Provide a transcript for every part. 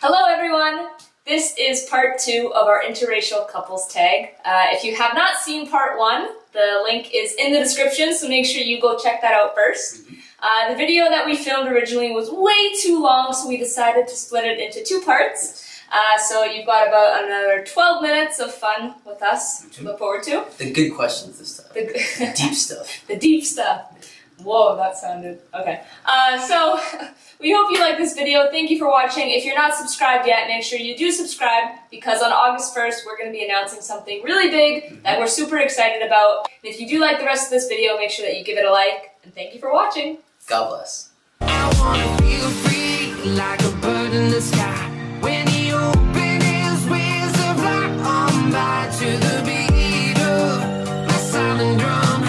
Hello everyone! This is part 2 of our interracial couples tag. If you have not seen part 1, the link is in the description, so make sure you go check that out first. The video that we filmed originally was way too long, so we decided to split it into 2 parts. So you've got about another 12 minutes of fun with us to look forward to. The good questions this time. The deep stuff. The deep stuff. Whoa, that sounded... Okay. So, we hope you like this video. Thank you for watching. If you're not subscribed yet, make sure you do subscribe, because on August 1st, we're going to be announcing something really big that we're super excited about. And if you do like the rest of this video, make sure that you give it a like. And thank you for watching. God bless. I wanna feel free, like a bird in the sky. When he opened his wings to fly on by to the beat of my silent drum,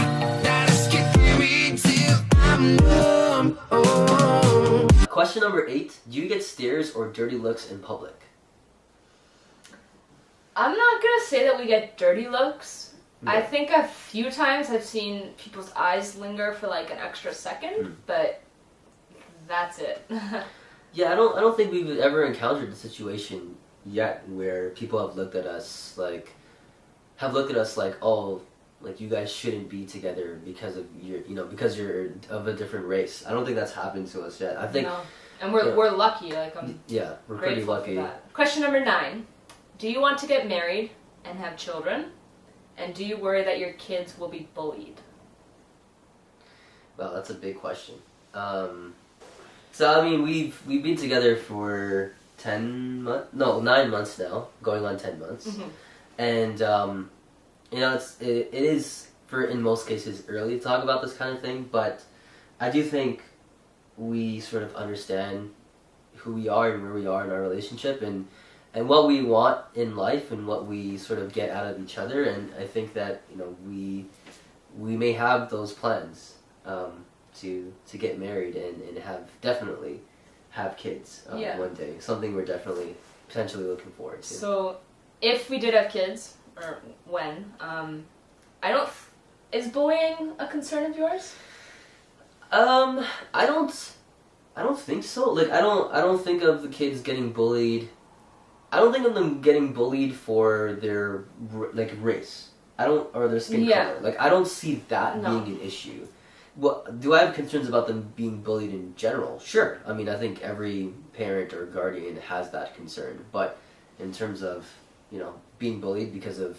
that is kicking me till I'm numb. Oh. Question number 8. Do you get stares or dirty looks in public? I'm not gonna say that we get dirty looks. No. I think a few times I've seen people's eyes linger for like an extra second, but that's it. Yeah, I don't think we've ever encountered a situation yet where people have looked at us like, oh, like you guys shouldn't be together because of because you're of a different race. I don't think that's happened to us yet. I think, no. And we're lucky. Like we're pretty lucky. For that. Question number 9: do you want to get married and have children? And do you worry that your kids will be bullied? Well, that's a big question. So I mean, we've been together for 9 months now, going on 10 months, and it is in most cases early to talk about this kind of thing, but I do think we sort of understand who we are and where we are in our relationship, and what we want in life and what we sort of get out of each other, and I think that we may have those plans to get married and definitely have kids one day. Something we're definitely potentially looking forward to. So, if we did have kids, or when, is bullying a concern of yours? I don't think so. Like, I don't think of the kids getting bullied. I don't think of them getting bullied for their race. Or their skin color. Like, I don't see that being an issue. Well, do I have concerns about them being bullied in general? Sure. I mean, I think every parent or guardian has that concern. But in terms of, being bullied because of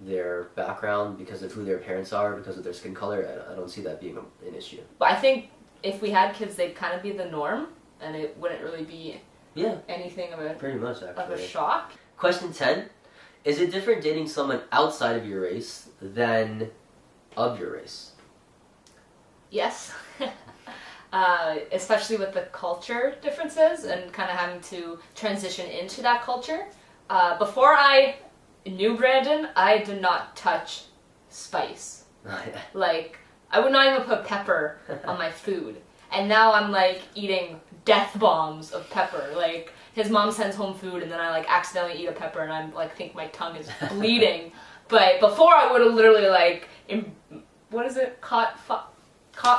their background, because of who their parents are, because of their skin color, I don't see that being an issue. But I think if we had kids, they'd kind of be the norm, and it wouldn't really be anything of pretty much, actually, of a shock. Question 10. Is it different dating someone outside of your race than of your race? Yes. Especially with the culture differences and kind of having to transition into that culture. Before I knew Brandon, I did not touch spice. Like, I would not even put pepper on my food. And now I'm like eating death bombs of pepper. Like, his mom sends home food and then I like accidentally eat a pepper and I'm like, think my tongue is bleeding. But before I would have literally like, caught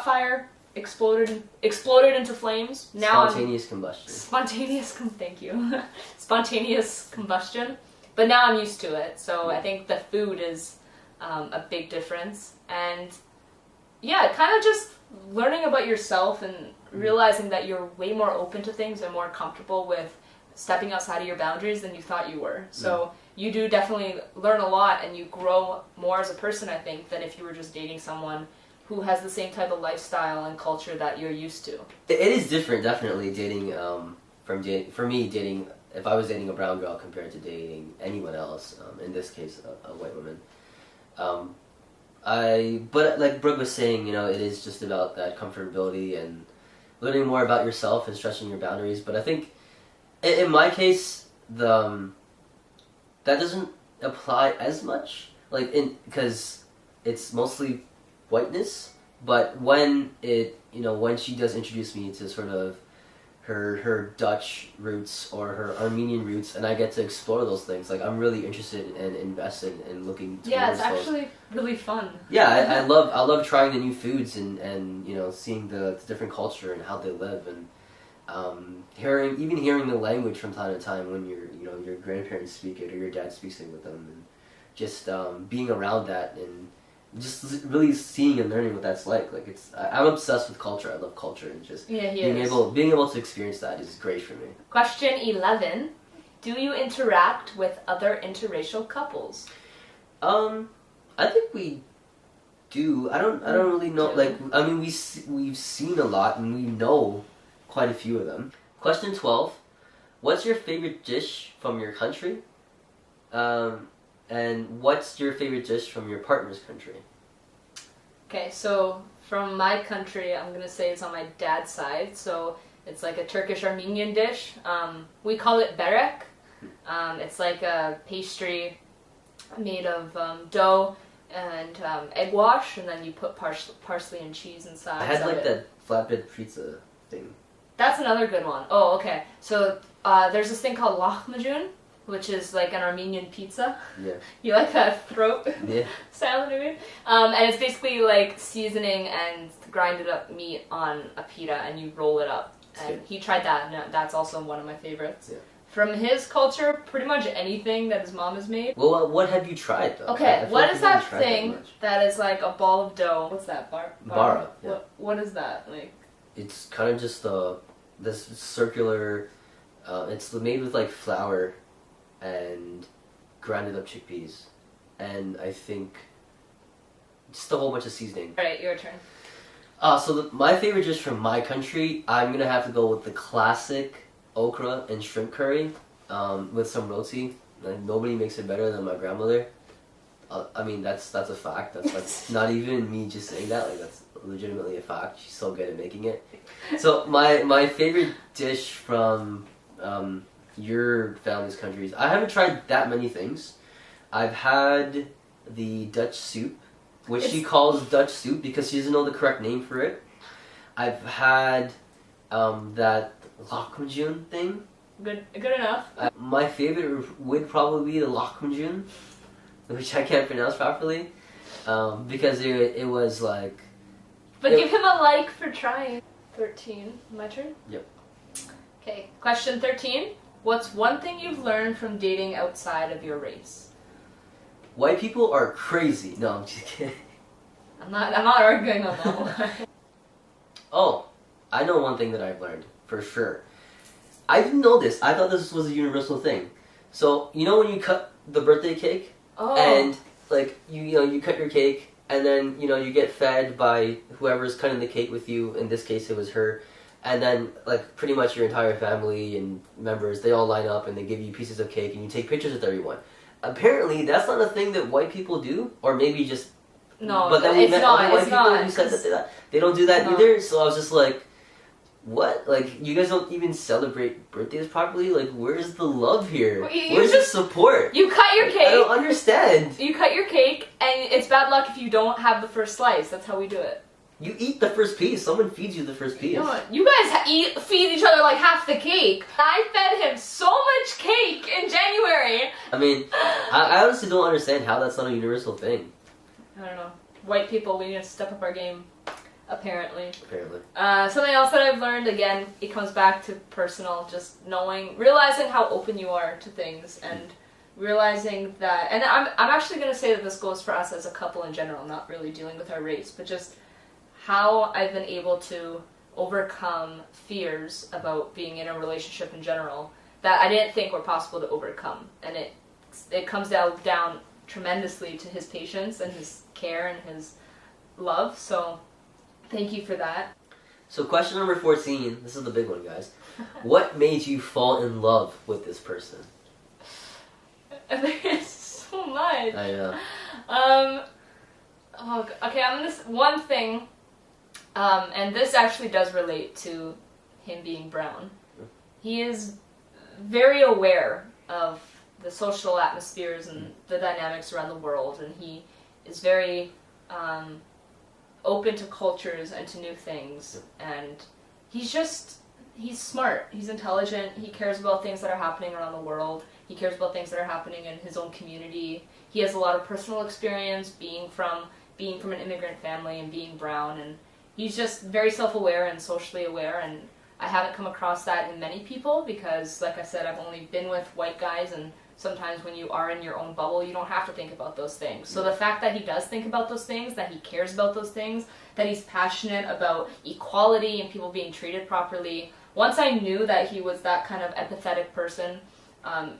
fire, exploded into flames. Now spontaneous combustion. Thank you. Spontaneous combustion. But now I'm used to it, so I think the food is a big difference. And yeah, kind of just learning about yourself and realizing that you're way more open to things and more comfortable with stepping outside of your boundaries than you thought you were. So you do definitely learn a lot and you grow more as a person, I think, than if you were just dating someone who has the same type of lifestyle and culture that you're used to. It is different, definitely, dating, for me, dating, if I was dating a brown girl compared to dating anyone else, in this case, a white woman. But like Brooke was saying, it is just about that comfortability and learning more about yourself and stretching your boundaries. But I think, in my case, that doesn't apply as much, because it's mostly whiteness, but when when she does introduce me to sort of her Dutch roots or her Armenian roots, and I get to explore those things, like, I'm really interested and invested in looking towards Yeah, it's those. actually really fun. Yeah, I love trying the new foods and seeing the different culture and how they live, and hearing the language from time to time when your grandparents speak it or your dad speaks it with them, and just being around that and just really seeing and learning what that's like. Like I'm obsessed with culture. I love culture, and just being able to experience that is great for me. Question 11: do you interact with other interracial couples? I think we do. I don't really know. Like, I mean, we've seen a lot, and we know quite a few of them. Question 12: what's your favorite dish from your country? And what's your favorite dish from your partner's country? Okay, so from my country, I'm gonna say it's on my dad's side. So it's like a Turkish Armenian dish. We call it berek. It's like a pastry made of dough and egg wash, and then you put parsley and cheese inside. I had like that flatbread pizza thing. That's another good one. Oh, okay. So there's this thing called lahmacun, which is like an Armenian pizza. Yeah. You like that throat Yeah. sound, I mean? And it's basically like seasoning and grinded up meat on a pita, and you roll it up. And he tried that, and that's also one of my favorites. Yeah. From his culture, pretty much anything that his mom has made. Well, what have you tried though? Okay, what is that I thing that is like a ball of dough? What's that? Bara. Yeah. What is that? Like? It's kind of just this circular. It's made with like flour and grinded up chickpeas, and I think just a whole bunch of seasoning. All right, your turn. So my favorite dish from my country, I'm gonna have to go with the classic okra and shrimp curry with some roti. Like, nobody makes it better than my grandmother. I mean, that's a fact. That's not even me just saying that. Like, that's legitimately a fact. She's so good at making it. So my favorite dish from your family's countries, I haven't tried that many things. I've had the Dutch soup, which she calls Dutch soup because she doesn't know the correct name for it. I've had that lahmacun thing. Good enough. My favorite would probably be the lahmacun, which I can't pronounce properly, because it was like... But give him a like for trying. 13. My turn? Yep. Okay, question 13. What's one thing you've learned from dating outside of your race? White people are crazy. No, I'm just kidding. I'm not arguing on that one. Oh, I know one thing that I've learned, for sure. I didn't know this. I thought this was a universal thing. So, you know when you cut the birthday cake? Oh. And, like, you cut your cake, and then, you get fed by whoever's cutting the cake with you. In this case, it was her. And then, like, pretty much your entire family and members, they all line up and they give you pieces of cake and you take pictures with everyone. Apparently, that's not a thing that white people do, or maybe just... No, but then we met other white people not, who said that they don't do that either, so I was just like, what? Like, you guys don't even celebrate birthdays properly? Like, where's the love here? Where's the support? You cut your cake. I don't understand. You cut your cake, and it's bad luck if you don't have the first slice. That's how we do it. You eat the first piece. Someone feeds you the first piece. No, you guys feed each other like half the cake. I fed him so much cake in January. I mean, I honestly don't understand how that's not a universal thing. I don't know. White people, we need to step up our game, apparently. Apparently. Something else that I've learned, again, it comes back to personal, just realizing how open you are to things, and realizing that, and I'm actually going to say that this goes for us as a couple in general, not really dealing with our race, but just how I've been able to overcome fears about being in a relationship in general that I didn't think were possible to overcome. And it comes down tremendously to his patience and his care and his love. So thank you for that. So question number 14, this is the big one, guys. What made you fall in love with this person? There's so much. I know. Okay, one thing, and this actually does relate to him being brown. He is very aware of the social atmospheres and the dynamics around the world, and he is very open to cultures and to new things, and he's smart, he's intelligent, he cares about things that are happening around the world, he cares about things that are happening in his own community. He has a lot of personal experience being from an immigrant family and being brown, and he's just very self-aware and socially aware, and I haven't come across that in many people because, like I said, I've only been with white guys, and sometimes when you are in your own bubble, you don't have to think about those things. So the fact that he does think about those things, that he cares about those things, that he's passionate about equality and people being treated properly. Once I knew that he was that kind of empathetic person,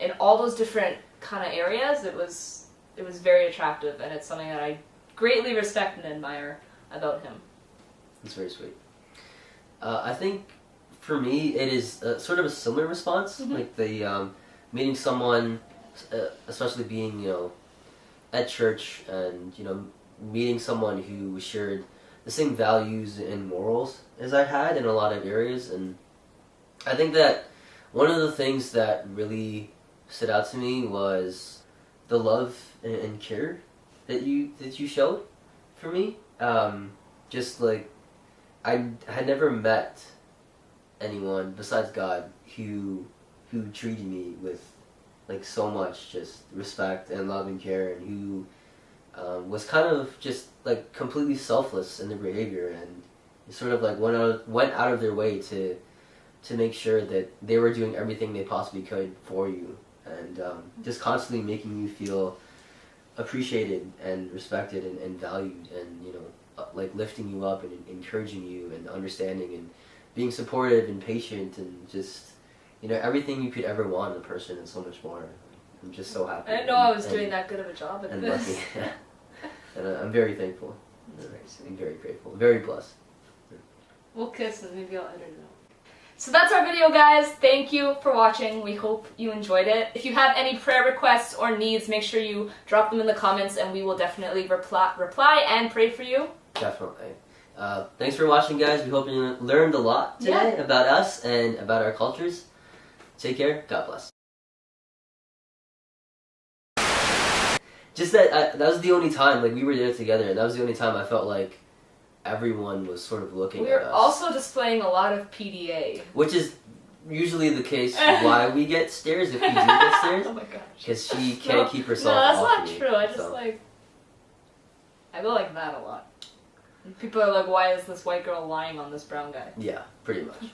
in all those different kind of areas, it was very attractive, and it's something that I greatly respect and admire about him. It's very sweet. I think for me, it is sort of a similar response, like the meeting someone, especially being, you know, at church, and, you know, meeting someone who shared the same values and morals as I had in a lot of areas. And I think that one of the things that really stood out to me was the love and care that you showed for me. Just like, I had never met anyone besides God who treated me with like so much just respect and love and care, and who was kind of just like completely selfless in their behavior, and sort of like went out of their way to make sure that they were doing everything they possibly could for you, and just constantly making you feel appreciated and respected and valued, and, you know, like lifting you up and encouraging you and understanding and being supportive and patient, and just, you know, everything you could ever want in a person and so much more. I'm just so happy. I didn't know I was doing that good of a job at this. Lucky. And I'm very thankful. That's very sweet. I'm very grateful. Very blessed. We'll kiss and maybe I'll edit it out. So that's our video, guys. Thank you for watching. We hope you enjoyed it. If you have any prayer requests or needs, make sure you drop them in the comments, and we will definitely reply and pray for you. Definitely. Thanks for watching, guys. We hope you learned a lot today about us and about our cultures. Take care. God bless. Just that was the only time, like, we were there together, and that was the only time I felt like everyone was sort of looking at us. We're also displaying a lot of PDA. Which is usually the case why we get stares, if we do get stares. Oh my gosh. Because she can't keep herself No, that's off not me, true. I just so. I go like that a lot. People are like, why is this white girl lying on this brown guy? Yeah, pretty much.